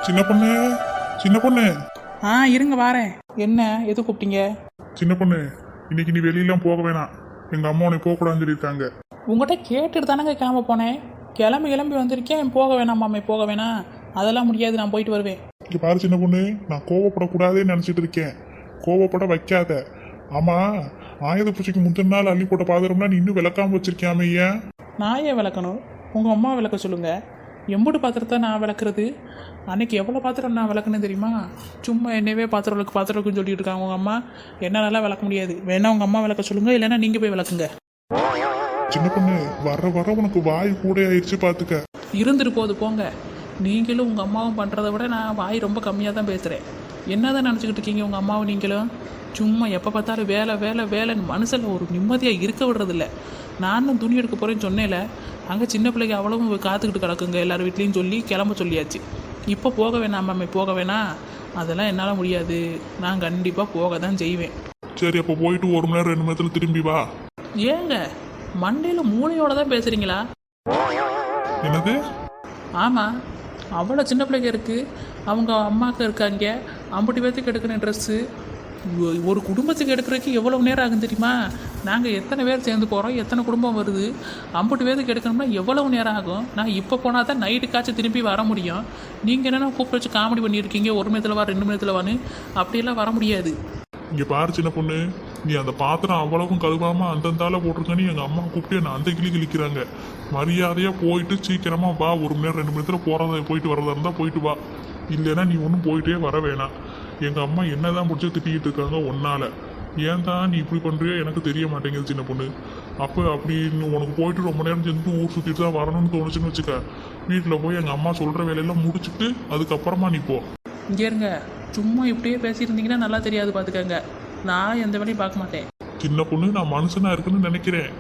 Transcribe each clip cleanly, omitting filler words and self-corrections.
சின்ன பொண்ணு, சின்ன பொண்ணு, இருங்க வாரேன். என்ன எது கூப்பிட்டீங்க? சின்ன பொண்ணு, இன்னைக்கு நீ வெளியெல்லாம் போக வேணாம். எங்க அம்மா உன்னை போகக்கூடாதுன்னு சொல்லியிருக்காங்க. உங்கள்கிட்ட கேட்டுட்டு தானங்க கிளம்ப போனேன். கிளம்பி வந்திருக்கேன். போக வேணாம் மாமே, போக வேணாம், அதெல்லாம் முடியாது, நான் போயிட்டு வருவேன். இங்க பாரு சின்ன பொண்ணு, நான் கோவப்படக்கூடாதுன்னு நினைச்சிட்டு இருக்கேன். கோவப்பட வைக்காத. ஆமா, ஆயுத பூஜைக்கு முந்தின நாள் அள்ளி போட்ட பாத்திரம்னா நீ இன்னும் விளக்காம வச்சிருக்கியாமே, ஏன்? நான் ஏன் விளக்கணும்? உங்கள் அம்மா விளக்க சொல்லுங்க. எம்புட்டு பாத்திரத்தை நான் விளக்குறது? அன்னைக்கு எவ்வளோ பாத்திரம் நான் விளக்குன்னு தெரியுமா? சும்மா என்னவே பாத்திரம்னு சொல்லிட்டு இருக்காங்க உங்கள் அம்மா. என்னாலலாம் விளக்க முடியாது. வேணா உங்கள் அம்மா விளக்க சொல்லுங்க, இல்லைன்னா நீங்கள் போய் விளக்குங்க. சின்ன பொண்ணு, வர உனக்கு வாய் கூட ஆயிடுச்சு பாத்துக்க. இருந்துட்டு போகுது போங்க. நீங்களும் உங்கள் அம்மாவும் பண்ணுறதை விட நான் வாய் ரொம்ப கம்மியாக தான் பேசுகிறேன். என்ன தான் நினச்சிக்கிட்டு இருக்கீங்க உங்கள் அம்மாவும் நீங்களும்? சும்மா எப்போ பார்த்தாலும் வேலை வேலை வேலைன்னு மனுஷனில் ஒரு நிம்மதியாக இருக்க விடுறதில்ல. நானும் துணி எடுக்க போகிறேன்னு சொன்னேன்ல, அங்கே சின்ன பிள்ளைக்கு அவ்வளவும் காத்துக்கிட்டு கிடக்குங்க எல்லார் வீட்லேயும் சொல்லி கிளம்ப சொல்லியாச்சு. இப்போ போக வேணாம் மாமே, போக வேணாம், அதெல்லாம் என்னால் முடியாது. நான் கண்டிப்பாக போக தான் செய்வேன். சரி, அப்போ போயிட்டு 1 மணி நேரம் 2 மணி நேரத்துல திரும்பி வா. ஏங்க மண்டையில் மூளையோட தான் பேசுகிறீங்களா? என்னது? ஆமாம், அவ்வளோ சின்ன பிள்ளைங்க இருக்குது, அவங்க அம்மாவுக்கு இருக்காங்க, அம்புட்டி பேர்த்துக்கு எடுக்கணும் ட்ரெஸ்ஸு. ஒரு குடும்பத்துக்கு எடுக்கிறதுக்கு எவ்வளோ நேரம் ஆகும் தெரியுமா? நாங்கள் எத்தனை பேர் சேர்ந்து போகிறோம், எத்தனை குடும்பம் வருது, அம்புட்டு பேருக்கு எடுக்கணும்னா எவ்வளவு நேரம் ஆகும்? நான் இப்போ போனால் தான் நைட்டுக்காச்சும் திரும்பி வர முடியும். நீங்கள் என்னென்னா கூப்பிட்டு வச்சு காமெடி பண்ணியிருக்கீங்க, 1 மணி நேரத்தில் வா 2 மணி நேரத்தில் வான்னு. அப்படியெல்லாம் வர முடியாது. இங்க பாரு சின்ன பொண்ணு, நீ அந்த பாத்திரம் அவ்வளவும் கழுவாம அந்தந்தால போட்டிருக்கன்னு எங்க அம்மா கூப்பிட்டு என்ன அந்த கிழிக்கிறாங்க. மரியாதையா போயிட்டு சீக்கிரமா வா. 1 மணி நேரம் 2 மணி நேரத்துல போயிட்டு வரதா இருந்தா போயிட்டு வா. இல்லைன்னா நீ ஒன்றும் போயிட்டே வர வேணாம். எங்க அம்மா என்னதான் முடிச்சு திட்டிக்கிட்டு இருக்காங்க ஒன்னால. ஏன் தான் நீ இப்படி பண்றியோ எனக்கு தெரிய மாட்டேங்குது சின்ன பொண்ணு. அப்போ அப்படி உனக்கு போயிட்டு ரொம்ப நேரம் சேர்ந்து ஊர் சுற்றிட்டு தான் வரணும்னு தோணுச்சுன்னு வச்சுக்க, வீட்டில் போய் எங்கள் அம்மா சொல்கிற வேலையெல்லாம் முடிச்சுட்டு அதுக்கப்புறமா நீ போ. இங்கே இருங்க, சும்மா இப்படியே பேசியிருந்தீங்கன்னா நல்லா தெரியாது, பார்த்துக்கங்க. நான் எந்த வேலையும் பார்க்க மாட்டேன். சின்ன பொண்ணு, நான் மனுஷனா இருக்குன்னு நினைக்கிறேன்.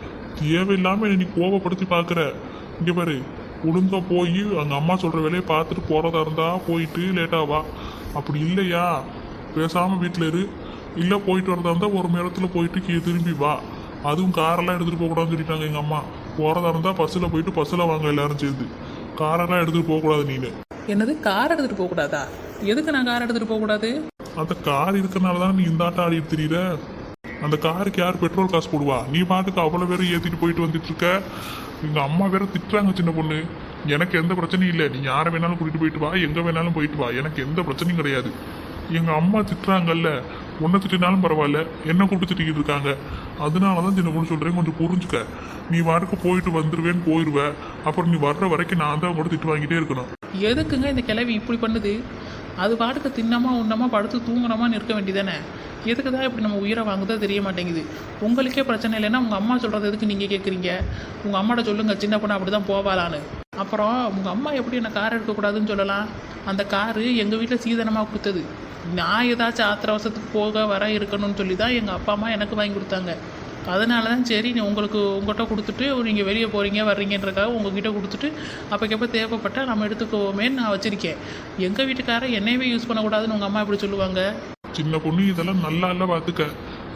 தேவையில்லாம நீ கோவப்படுத்தி பார்க்குற. இங்கே பாரு, ஒழுங்கா போய் அங்கே அம்மா சொல்கிற வேலையை பார்த்துட்டு போகிறதா இருந்தா போயிட்டு லேட்டாக வா. அப்படி இல்லையா பேசாமல் வீட்டில் இரு. இல்லை போயிட்டு வரதா இருந்தால் 1 மணி நேரத்தில் போயிட்டு திரும்பி வா. அதுவும் காரெல்லாம் எடுத்துகிட்டு போகக்கூடாதுன்னு சொல்லிட்டாங்க எங்கள் அம்மா. போகிறதா இருந்தால் பஸ்ஸில் போயிட்டு பஸ்ஸில் வாங்க எல்லாரும் சேர்ந்து. காரெல்லாம் எடுத்துகிட்டு போகக்கூடாது நீனு. என்னது, கார் எடுத்துகிட்டு போகக்கூடாதா? எதுக்கு நான் கார் எடுத்துகிட்டு போகக்கூடாது? அந்த கார் இருக்கிறனால தான் நீ இந்த ஆட்டம் ஆடிட்டு தெரியல. அந்த காருக்கு யார் பெட்ரோல் காசு போடுவா? நீ பாட்டுக்கு அவ்வளோ பேரும் ஏற்றிட்டு போயிட்டு வந்துட்டு இருக்க. எங்கள் அம்மா வேற திட்டுறாங்க சின்ன பொண்ணு. எனக்கு எந்த பிரச்சனையும் இல்லை, நீ யாரை வேணாலும் கூட்டிட்டு போயிட்டு வா, எங்கே வேணாலும் போயிட்டு வா, எனக்கு எந்த பிரச்சனையும் கிடையாது. எங்கள் அம்மா திட்டுறாங்கல்ல, ஒன்றை திட்டினாலும் பரவாயில்ல, என்ன கூப்பிட்டு திட்டிக்கிட்டு இருக்காங்க. அதனால தான் சின்ன பொண்ணு சொல்கிறேன், கொஞ்சம் புரிஞ்சுக்க. நீ வாட்டுக்கு போயிட்டு வந்துடுவேன்னு போயிடுவ, அப்புறம் நீ வர்ற வரைக்கும் நான் தான் கூட திட்டு வாங்கிட்டே இருக்கணும். எதுக்குங்க இந்த கிளவி இப்படி பண்ணுது? அது பாட்டுக்கு தின்னமா உண்ணமா படுத்து தூங்கணுமான்னு இருக்க வேண்டியதானே? எதுக்கு தான் இப்படி நம்ம உயிரை வாங்குதோ தெரிய மாட்டேங்குது. உங்களுக்கே பிரச்சனை இல்லைன்னா உங்கள் அம்மா சொல்கிறது எதுக்கு நீங்கள் கேட்குறீங்க? உங்கள் அம்மாட்ட சொல்லுங்கள், சின்ன பொண்ணு அப்படி தான் போவாளான்னு. அப்புறம் உங்கள் அம்மா எப்படி என்ன கார் எடுக்கக்கூடாதுன்னு சொல்லலாம்? அந்த காரு எங்கள் வீட்டில் சீதனமாக கொடுத்தது. நான் ஏதாச்சும் ஆத்திர அவசரத்துக்கு போக வர இருக்கணும்னு சொல்லி தான் எங்கள் அப்பா அம்மா எனக்கு வாங்கி கொடுத்தாங்க. அதனால தான் சரி, உங்கள்கிட்ட கொடுத்துட்டு நீங்கள் வெளியே போகிறீங்க வர்றீங்கன்றக்காக உங்ககிட்ட கொடுத்துட்டு அப்போக்கப்போ தேவைப்பட்டால் நம்ம எடுத்துக்கோமேன்னு நான் வச்சுருக்கேன். எங்கள் வீட்டுக்காரை என்னையவே யூஸ் பண்ணக்கூடாதுன்னு உங்கள் அம்மா இப்படி சொல்லுவாங்க. சின்ன பொண்ணு, இதெல்லாம் நல்லா இல்லை பார்த்துக்க.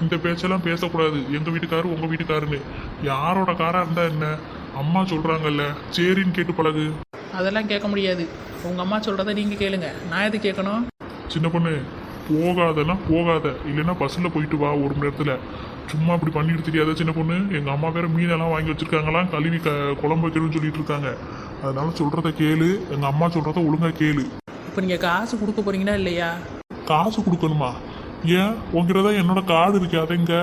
இந்த பேச்செல்லாம் பேசக்கூடாது. எங்கள் வீட்டுக்காரு உங்கள் வீட்டுக்காருன்னு யாரோட காராக இருந்தால் என்ன? அம்மா சொல்கிறாங்கல்ல, சரின்னு கேட்டு பழகு. அதெல்லாம் கேட்க முடியாது. உங்கள் அம்மா சொல்கிறத நீங்கள் கேளுங்க, நான் எது கேட்கணும்? சின்ன பொண்ணு, போகாதன்னா போகாத, இல்லைன்னா பஸ்ஸில் போயிட்டு வா 1 மணி நேரத்தில். சும்மா இப்படி பண்ணிட்டு தெரியாத சின்ன பொண்ணு. எங்கள் அம்மா வேற மீனெல்லாம் வாங்கி வச்சுருக்காங்களாம், கழுவி குழம்பு வைக்கணும்னு சொல்லிட்டு இருக்காங்க. அதனால சொல்கிறத கேளு, எங்கள் அம்மா சொல்கிறத ஒழுங்காக கேளு. இப்போ நீங்கள் காசு கொடுக்க போகிறீங்களா இல்லையா? காசு கொடுக்கணுமா? ஏன், உங்ககிட்ட தான் என்னோட கார்டு இருக்கு, அதெங்க?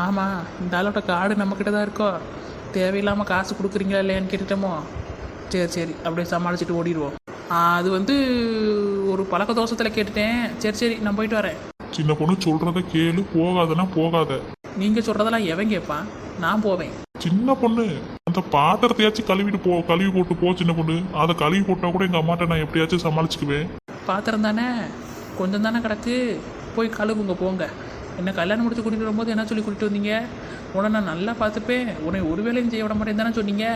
ஆமாம், இந்த ஆளோட கார்டு நம்மக்கிட்ட தான் இருக்கோ. தேவையில்லாமல் காசு கொடுக்குறீங்களா இல்லையான்னு கேட்டுட்டோமோ. சரி, அப்படியே சமாளிச்சுட்டு ஓடிடுவோம். அது ஒரு பழக்க தோஷத்தில் கேட்டுட்டேன். சரி, நான் போயிட்டு வரேன். சின்ன பொண்ணு, சொல்கிறத கேளு, போகாதன்னா போகாத. நீங்கள் சொல்கிறதெல்லாம் எவன் கேட்பான்? நான் போவேன். சின்ன பொண்ணு, அந்த பாத்திரத்தையாச்சும் கழுவி போட்டு போ சின்ன பொண்ணு. அதை கழுவி போட்டால் கூட எங்கள் அம்மாட்ட நான் எப்படியாச்சும் சமாளிச்சுக்குவேன். பாத்திரம் தானே, கொஞ்சம் தானே கிடக்கு, போய் கழுவுங்க போங்க. என்ன கல்யாணம் முடிச்சு கூட்டிகிட்டு வரும்போது என்ன சொல்லி கூட்டிகிட்டு வந்தீங்க? உன்னை நான் நல்லா பார்த்துப்பேன், உன்னை ஒரு வேலையும் செய்ய விட மாட்டேன் தானே சொன்னீங்க.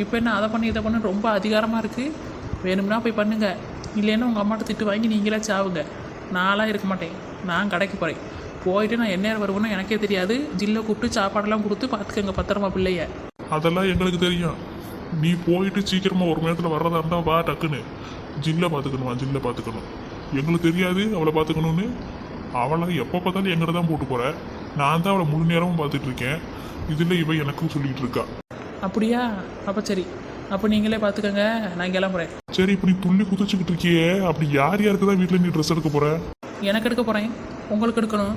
இப்போ என்ன அதை பண்ணி இதை பண்ணு ரொம்ப அதிகாரமாக இருக்குது. வேணும்னா போய் பண்ணுங்க, இல்லைன்னா உங்கள் அம்மாட்ட திட்டு வாங்கி நீங்களே சாவுங்க. நான்லாம் இருக்க மாட்டேன், நான் கடைக்கு போகிறேன். போயிட்டு நான் என்ன வருவேன்னு எனக்கே தெரியாது. ஜில்லை கூப்பிட்டு சாப்பாடெல்லாம் கொடுத்து பார்த்துக்கங்க பத்திரமா பிள்ளைய. அதெல்லாம் எங்களுக்கு தெரியும். நீ போயிட்டு சீக்கிரமாக 1 மணி நேரத்தில் வர்றதா இருந்தால் வா டக்குன்னு. ஜில்லை பார்த்துக்கணுமா? ஜில்லை பார்த்துக்கணும். எங்களுக்கு தெரியாது அவளை பார்த்துக்கணும்னு. அவளை எப்போ பார்த்தாலும் எங்கிட்ட தான் போட்டு போற. நான் தான் அவளை முழு நேரமும் பார்த்துட்டு இருக்கேன். இதில் இவ எனக்கும் சொல்லிட்டு இருக்கா. அப்படியா? அப்போ சரி, அப்போ நீங்களே பார்த்துக்கங்க, நான் கிளம்புறேன். சரி, இப்போ நீ துள்ளி குதிச்சுக்கிட்டு இருக்கியே, அப்படி யார் யாருக்கு தான் வீட்டில் நீ ட்ரெஸ் எடுக்க போற? எனக்கு எடுக்க போகிறேன், உங்களுக்கு எடுக்கணும்,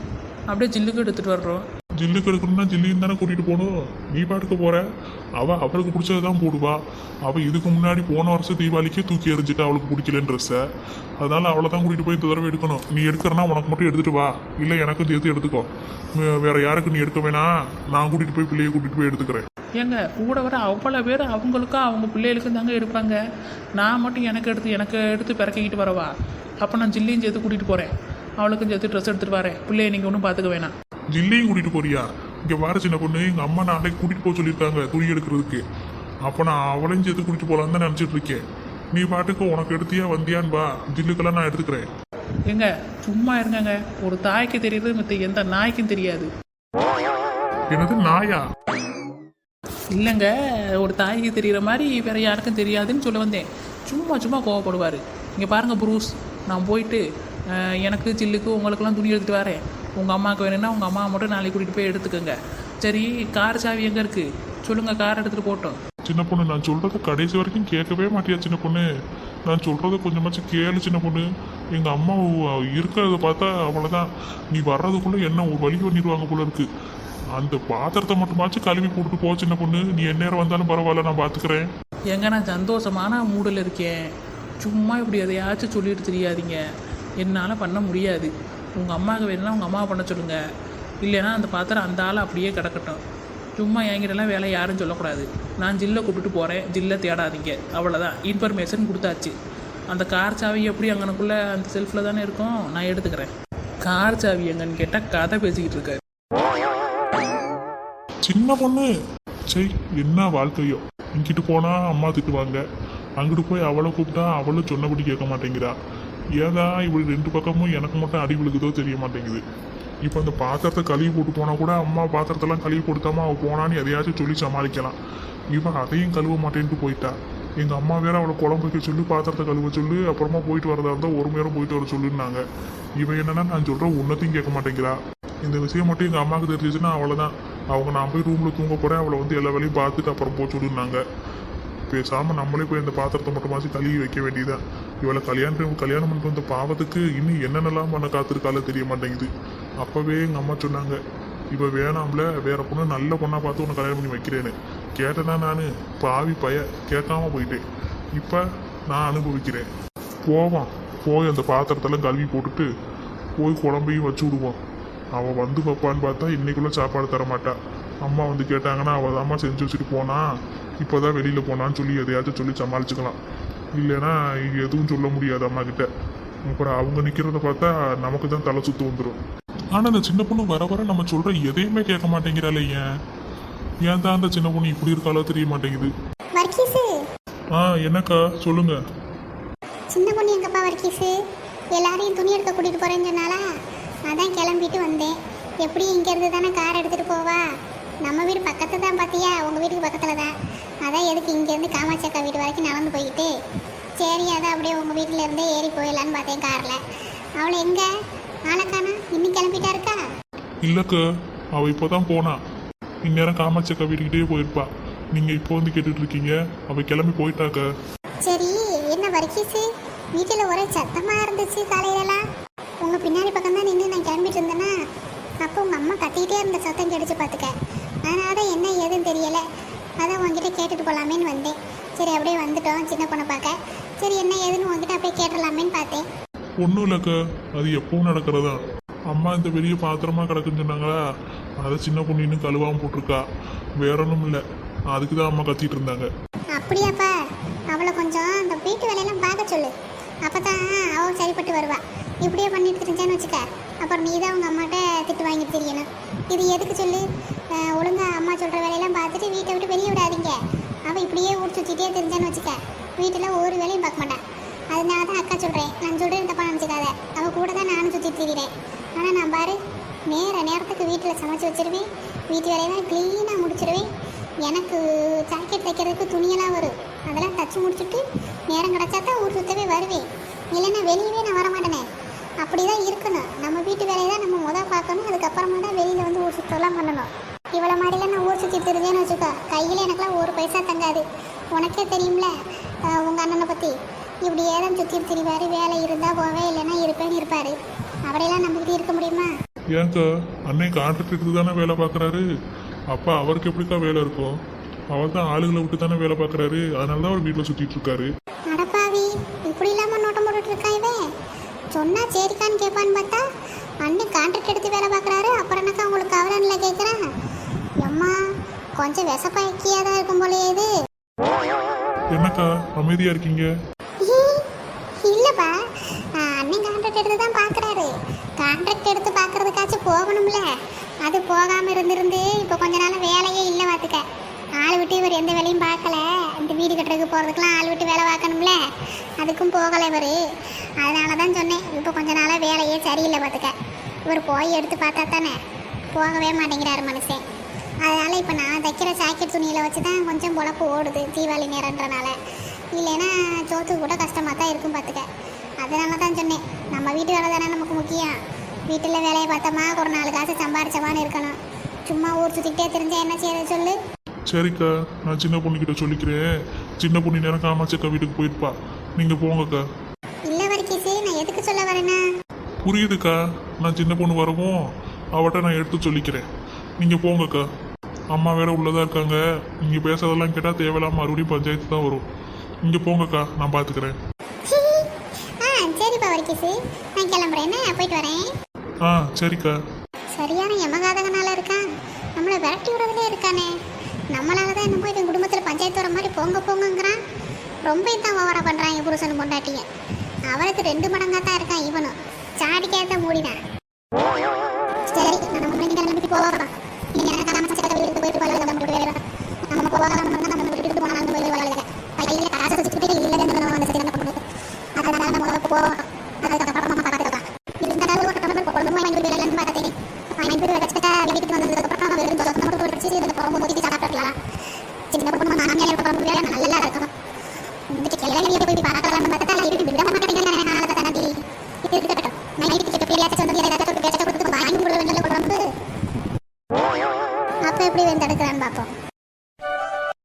அப்படியே ஜில்லுக்கு எடுத்துகிட்டு வர்றோம். ஜில்லுக்கு எடுக்கணும்னா ஜில்லையும் தானே கூட்டிகிட்டு போகணும். நீ பாட்டுக்க போற. அவளுக்கு பிடிச்சது தான் போடுவா. அவள் இதுக்கு முன்னாடி போன வருஷம் தீபாவளிக்கே தூக்கி எறிஞ்சிட்டு அவளுக்கு பிடிக்கலன்னு ட்ரெஸ்ஸை. அதனால அவளை தான் கூட்டிகிட்டு போய் இந்த தடவை எடுக்கணும். நீ எடுக்கிறனா உனக்கு மட்டும் எடுத்துட்டு வா, இல்லை எனக்கும் சேர்த்து எடுத்துக்கோ. வேற யாருக்கு நீ எடுக்க வேணாம், நான் கூட்டிகிட்டு போய் பிள்ளையை கூட்டிகிட்டு போய் எடுத்துக்கிறேன். ஏங்க கூட வர அவ்வளோ பேர் அவங்களுக்கும் அவங்க பிள்ளைகளுக்கும் தாங்க எடுப்பாங்க. நான் மட்டும் எனக்கு எடுத்து பிறக்கிக்கிட்டு வரவா? அப்போ நான் ஜில்லையும் சேர்த்து கூட்டிகிட்டு போகிறேன், அவளுக்கும் சேர்த்து ட்ரெஸ் எடுத்துகிட்டு வரேன். பிள்ளையை நீங்கள் ஒன்றும் பார்த்துக்க வேணாம். ஜில்லையும் கூட்டிகிட்டு போறியா? இங்கே வர சின்ன பொண்ணு, எங்கள் அம்மா நாளைக்கு கூட்டிகிட்டு போக சொல்லியிருக்காங்க துணி எடுக்கிறதுக்கு. அப்போ நான் அவளையும் சேர்த்து கூட்டிகிட்டு போகலான்னு தான் நினச்சிட்டு இருக்கேன். நீ பாட்டுக்கு உனக்கு எடுத்தியா வந்தியான்னு வா, ஜில்லுக்கெல்லாம் நான் எடுத்துக்கிறேன். ஏங்க சும்மா இருங்கங்க, ஒரு தாய்க்கு தெரியுது, மற்ற எந்த நாய்க்கும் தெரியாது. என்னது நாயா? இல்லைங்க, ஒரு தாய்க்கு தெரிகிற மாதிரி வேற யாருக்கும் தெரியாதுன்னு சொல்ல வந்தேன். சும்மா கோவப்படுவார். இங்கே பாருங்க ப்ரூஸ், நான் போயிட்டு எனக்கு ஜில்லுக்கு உங்களுக்கெல்லாம் துணி எடுத்துகிட்டு வரேன். உங்கள் அம்மாவுக்கு வேணும்னா உங்கள் அம்மா மட்டும் நாளைக்கு கூட்டிகிட்டு போய் எடுத்துக்கோங்க. சரி, கார் சாவி எங்கே இருக்குது சொல்லுங்கள், கார் எடுத்துகிட்டு போட்டோம். சின்ன பொண்ணு, நான் சொல்கிறத கடைசி வரைக்கும் கேட்கவே மாட்டியா சின்ன பொண்ணு? நான் சொல்கிறத கொஞ்சமாச்சும் கேளு சின்ன பொண்ணு. எங்கள் அம்மா இருக்கிறத பார்த்தா அவ்வளோதான், நீ வர்றதுக்குள்ளே என்ன ஒரு வழி பண்ணிடுவாங்க போல இருக்கு. அந்த பாத்திரத்தை மட்டுமாச்சும் கழுவி போட்டுட்டு போ சின்ன பொண்ணு. நீ என்ன நேரம் வந்தாலும் பரவாயில்ல, நான் பார்த்துக்கிறேன். ஏங்க நான் சந்தோஷமான மூடில் இருக்கேன். சும்மா இப்படி எதையாச்சும் சொல்லிட்டு தெரியாதீங்க, என்னால் பண்ண முடியாது. உங்கள் அம்மாவுக்கு வேணும்னா உங்கள் அம்மாவை பண்ண சொல்லுங்கள், இல்லைன்னா அந்த பாத்திரம் அந்த ஆள் அப்படியே கிடக்கட்டும். சும்மா என்கிட்டலாம் வேலை யாரும் சொல்லக்கூடாது. நான் ஜில்லை கூப்பிட்டு போகிறேன், ஜில்லை தேடாதீங்க, அவ்வளோதான். இன்ஃபர்மேஷன் கொடுத்தாச்சு. அந்த கார் சாவி எப்படி அங்கனக்குள்ளே அந்த செல்ஃபில் தானே இருக்கும், நான் எடுத்துக்கிறேன். கார் சாவி எங்கன்னு கேட்டால் கதை பேசிக்கிட்டு இருக்காரு. சின்ன பொண்ணு, சரி என்ன வாழ்க்கையோ. இங்கிட்டு போனால் அம்மா திட்டுவாங்க, அங்கிட்டு போய் அவளை கூப்பிட்டா அவளும் சொன்னபடி கேட்க மாட்டேங்கிறா. ஏதா இப்படி ரெண்டு பக்கமும் எனக்கு மட்டும் அடி விழுகுதோ தெரிய மாட்டேங்குது. இப்போ அந்த பாத்திரத்தை கழுவி போட்டு போனால் கூட அம்மா பாத்திரத்தெல்லாம் கழுவி கொடுத்தாமா அவள் போனான்னு எதையாச்சும் சொல்லி சமாளிக்கலாம். இவன் அதையும் கழுவ மாட்டேன்ட்டு போயிட்டா. எங்கள் அம்மா வேற அவளை குழம்பு வைக்க சொல்லி பாத்திரத்தை கழுவ சொல்லி அப்புறமா போயிட்டு வரதா இருந்தால் ஒரு நேரம் போயிட்டு வர சொல்லுன்னாங்க. இவன் என்னன்னா நான் சொல்கிறேன் ஒன்றத்தையும் கேட்க மாட்டேங்கிறா. இந்த விஷயம் மட்டும் எங்கள் அம்மாவுக்கு தெரிஞ்சிச்சுன்னா அவ்வளோதான். அவங்க நான் போய் ரூமில் தூங்க போகிறேன், அவளை வந்து எல்லா வேலையும் பார்த்துட்டு அப்புறம் போக சொல்லுன்னாங்க. பேசாமல் நம்மளே போய் இந்த பாத்திரத்தை மட்டுமாச்சு கழுவி வைக்க வேண்டியதான். இவளை கல்யாணம் பண்ணிட்டு வந்த பாவத்துக்கு இன்னும் என்னென்னலாம் பண்ண காத்திருக்கால தெரிய மாட்டேங்குது. அப்போவே எங்கள் அம்மா சொன்னாங்க, இப்போ வேணாம்ல, வேற பொண்ணு நல்ல பொண்ணாக பார்த்து உன்னை கல்யாணம் பண்ணி வைக்கிறேன்னு. கேட்டேன்னா நான் பாவி கேட்காம போயிட்டேன். இப்போ நான் அனுபவிக்கிறேன். போய் அந்த பாத்திரத்தெல்லாம் கழுவி போட்டுட்டு போய் குழம்பையும் வச்சு விடுவோம். அவள் வந்து வைப்பான்னு பார்த்தா இன்னைக்குள்ள சாப்பாடு தர மாட்டா. அம்மா வந்து கேட்டாங்கன்னா அவள் அம்மா செஞ்சு வச்சுட்டு போனா, இப்போதான் வெளியில் போனான்னு சொல்லி எதையாச்சும் சொல்லி சமாளிச்சுக்கலாம். இல்லைன்னா எதுவும் சொல்ல முடியாது அம்மா கிட்ட. அப்புறம் அவங்க நிற்கிறத பார்த்தா நமக்கு தான் தலை சுத்து வந்துடும். ஆனால் அந்த சின்ன பொண்ணு வர வர நம்ம சொல்கிற எதையுமே கேட்க மாட்டேங்கிறாளே. ஏன் தான் அந்த சின்ன பொண்ணு இப்படி இருக்காளோ தெரிய மாட்டேங்குது. என்னக்கா சொல்லுங்க. சின்ன பொண்ணு எங்கப்பா வர்க்கீஸு? எல்லாரையும் துணி எடுக்க கூட்டிகிட்டு போகிறேன்னு சொன்னாலா, அதான் கிளம்பிட்டு வந்தேன். எப்படி இங்கேருந்து தானே கார் எடுத்துகிட்டு போவா? நம்ம வீடு பக்கத்து தான் பார்த்தியா, உங்கள் வீட்டுக்கு பக்கத்தில் தான். அதான் எதுக்கு இங்கேருந்து காமாட்சி அக்கா வீடு வரைக்கும் நடந்து போய்கிட்டு, சரி அதான் அப்படியே உங்கள் வீட்டில் இருந்தே ஏறி போயிடலான்னு பார்த்தேன் காரில். அவளை எங்கே ஆளக்கானா? இன்னும் கிளம்பிட்டா இருக்கா? இல்லைக்கா, அவள் இப்போ தான் போனா. இந்நேரம் காமாட்சி அக்கா வீட்டுக்கிட்டே போயிருப்பா. நீங்கள் இப்போ வந்து கேட்டுட்டு இருக்கீங்க, அவள் கிளம்பி போயிட்டாக்க. சரி, என்ன வர்க்கீஸு வீட்டில் ஒரே சத்தமாக இருந்துச்சு காலையிலலாம். உங்கள் பின்னாடி பக்கம் தான் நின்று நான் கிளம்பிட்டு இருந்தேன்னா, அப்போ உங்கள் அம்மா கத்திக்கிட்டே இருந்த சத்தம் கிடைச்சி பார்த்துக்க. அதனால தான் என்ன ஏதுன்னு தெரியலை, அதான் உங்ககிட்ட கேட்டுட்டு போகலாமேன்னு வந்தேன். சரி அப்படியே வந்துட்டோம் சின்ன பொண்ணை பார்க்க. சரி என்ன ஏதுன்னு உங்ககிட்ட அப்படியே கேட்டுடலாமேன்னு பார்த்தேன். ஒன்றும் இல்லைக்கா, அது எப்பவும் நடக்கிறதா. அம்மா இந்த பெரிய பாத்திரமா கிடக்குன்னு சொன்னாங்களா, அதை சின்ன பொண்ணு இன்னும் கழுவாமல் போட்டிருக்கா. வேற ஒன்றும் இல்லை, அதுக்கு தான் அம்மா கத்திட்டு இருந்தாங்க. அப்படியாப்பா, அவளை கொஞ்சம் அந்த வீட்டு வேலையெல்லாம் பார்க்க சொல்லு, அப்போ தான் அவள் சரிப்பட்டு வருவா. இப்படியே பண்ணிட்டு தெரிஞ்சான்னு வச்சுக்க, அப்புறம் நீ தான் உங்கள் அம்மாட்ட திட்டு வாங்கிட்டு தெரியணும். இது எதுக்கு சொல்லு, ஒழுங்காக அம்மா சொல்கிற வேலையெல்லாம் பார்த்துட்டு வீட்டை விட்டு வெளியே விடாதீங்க. அவள் இப்படியே ஊர் சுற்றிட்டே தெரிஞ்சான்னு வச்சுக்க, வீட்டில் ஒரு வேலையும் பார்க்க மாட்டான். அதனால தான் அக்கா சொல்கிறேன், நான் சொல்கிறேன் தப்பாக நினச்சிக்காத. அவள் கூட தான் நானும் சுற்றிட்டு திரிகிறேன். ஆனால் நான் பாரு, நேரத்துக்கு வீட்டில் சமைச்சு வச்சிருவேன், வீட்டு வேலையெல்லாம் க்ளீனாக முடிச்சிடுவேன். எனக்கு ஜாக்கெட் தைக்கிறதுக்கு துணியெல்லாம் வரும், அதெல்லாம் தச்சு முடிச்சுட்டு நேரம் கிடச்சா தான் ஊர் சுற்றவே வருவேன். இல்லைன்னா வெளியவே நான் வர மாட்டேனே. அப்படிதான் இருக்கணும். நம்ம வீட்டு வேலையை தான் நம்ம முதல் பார்க்கணும். அதுக்கப்புறமா தான் வெளியில் வந்து ஊர் சுற்றலாம் பண்ணணும். இவ்வளோ மாதிரிலாம் நான் ஊர் சுற்றி தெரிஞ்சேன்னு வச்சுக்கோ, கையில் எனக்குலாம் ஒரு பைசா தங்காது. உனக்கே தெரியும்ல உங்கள் அண்ணனை பற்றி. இப்படியே தான் சுற்றி திரிவார். வேலை இருந்தால் போவேன், இல்லைன்னா இருப்பேன்னு இருப்பார். அப்படியெல்லாம் நம்பிக்கிட்டு இருக்க முடியுமா? ஏன்க்கா அண்ணன் கான்ட்ராக்ட் எடுத்து தானே வேலை பார்க்குறாரு. அப்போ அவருக்கு எப்படிக்கா வேலை இருக்கும்? அவர் தான் ஆளுகளை விட்டு தானே வேலை பார்க்குறாரு. அதனால தான் அவர் வீட்டில் சுற்றிட்டு இருக்காரு. அடப்பாவி, இப்படி இல்லாமல் நோட்டம் போட்டுட்டு இருக்கான் இவன். சொன்னா சரிக்கான்னு கேட்பான்னு பார்த்தா அண்ணன் கான்ட்ராக்ட் எடுத்து வேலை பார்க்குறாரு. அப்புறம் என்னக்கா உங்களுக்கு கவலைன்னு கேட்குறேன். எம்மா, கொஞ்சம் விஷப்பாக்கியாக தான் இருக்கும் போலே இது. என்னக்கா அமைதியாக இருக்கீங்க? இல்லைப்பா, அண்ணன் கான்ட்ராக்ட் எடுத்து தான் பார்க்குறாரு. கான்ட்ராக்ட் எடுத்து பார்க்குறதுக்காச்சும் போகணும்ல. அது போகாமல் இருந்திருந்து இப்போ கொஞ்ச நாள் வேலையே இல்லை பார்த்துக்க. ஆள் விட்டு இவர் எந்த வேலையும் பார்க்கல. இந்த வீடு கட்டுறதுக்கு போகிறதுக்கெலாம் ஆள் விட்டு வேலை பார்க்கணும்ல, அதுக்கும் போகலை இவர். அதனால தான் சொன்னேன், இப்போ கொஞ்ச நாளாக வேலையே சரியில்லை பார்த்துக்க. இவர் போய் எடுத்து பார்த்தா தானே போகவே மாட்டேங்கிறாரு மனுஷன். அதனால் இப்போ நான் தைக்கிற ஜாக்கெட் துணியில் வச்சு தான் கொஞ்சம் பொழப்பு ஓடுது தீபாவளி நேரன்றனால. இல்லைன்னா சோத்துக்கு கூட கஷ்டமாக தான் இருக்கும் பார்த்துக்க. அதனால தான் சொன்னேன், நம்ம வீட்டு வேலை தானே நமக்கு முக்கியம். வீட்டில் வேலையை பார்த்தோமா, ஒரு 4 காசு சம்பாரிச்சமான்னு இருக்கணும். சும்மா ஊர் சுற்றிக்கிட்டே தெரிஞ்சால் என்ன செய்யறது சொல்லு. சரிக்கா, நான் சின்ன பொண்ணுக்கிட்ட சொல்லிக்கிறேன். சின்ன பொண்ணு நேரம் காமாட்சிக்கா வீட்டுக்கு போயிருப்பா. நீங்கள் போங்கக்கா. இல்லை வர்க்கீஸு, நான் எதுக்கு சொல்ல வரேன்னா, புரியுதுக்கா. நான் சின்ன பொண்ணு வரவும் அவட்ட நான் எடுத்து சொல்லிக்கிறேன். நீங்கள் போங்கக்கா. அம்மா வேற உள்ளதா இருக்காங்க. நீங்கள் பேசுறதெல்லாம் கேட்டால் தேவையில்லாம மறுபடியும் பஞ்சாயத்து தான் வரும். நீங்கள் போங்கக்கா, நான் பார்த்துக்கிறேன். சரிப்பா வர்க்கீஸு, நான் கிளம்புறேன். என்ன போயிட்டு வரேன். சரிக்கா. சரியான யமகாதகனால இருக்கான். நம்மளை விரட்டி விடுறதுலே இருக்கானே. நம்மளால தான் என்ன போய் என் குடும்பத்தில் பஞ்சாயத்து வர மாதிரி போங்க போங்கங்கிறான். ரொம்ப தான் ஓவரா பண்ணுறான் என் புருஷன் பொண்டாட்டிய. அவனுக்கு 2 மடங்காக தான் இருக்கான் இவனும். சாடிக்கேத்த மூடிதான். சரி, நம்ம கிளம்பி போகலாம். போயிட்டு வரலாம். நம்ம போகலாம். நம்ம விட்டுட்டு போனாலும் போய் வரல. கையில் காசை வச்சுக்கிட்டே இல்லைன்னு வந்து சின்ன பொண்ணு. அதனால நம்ம போவோம். அதுக்கப்புறமா பார்த்துக்கலாம். இருந்தாலும் ஒரு குழந்தை வாங்கி வேலைன்னு பார்த்தேன். வாங்கி வச்சுட்டா வீட்டுக்கு வந்ததுக்கப்புறம் வெறும் தோசை மட்டும் வச்சு குழம்பு ஊற்றி சாப்பிட்டுக்கலாம். சின்ன பொண்ணு மாமியார் குழம்பு வேலை நல்லா இருக்கும்.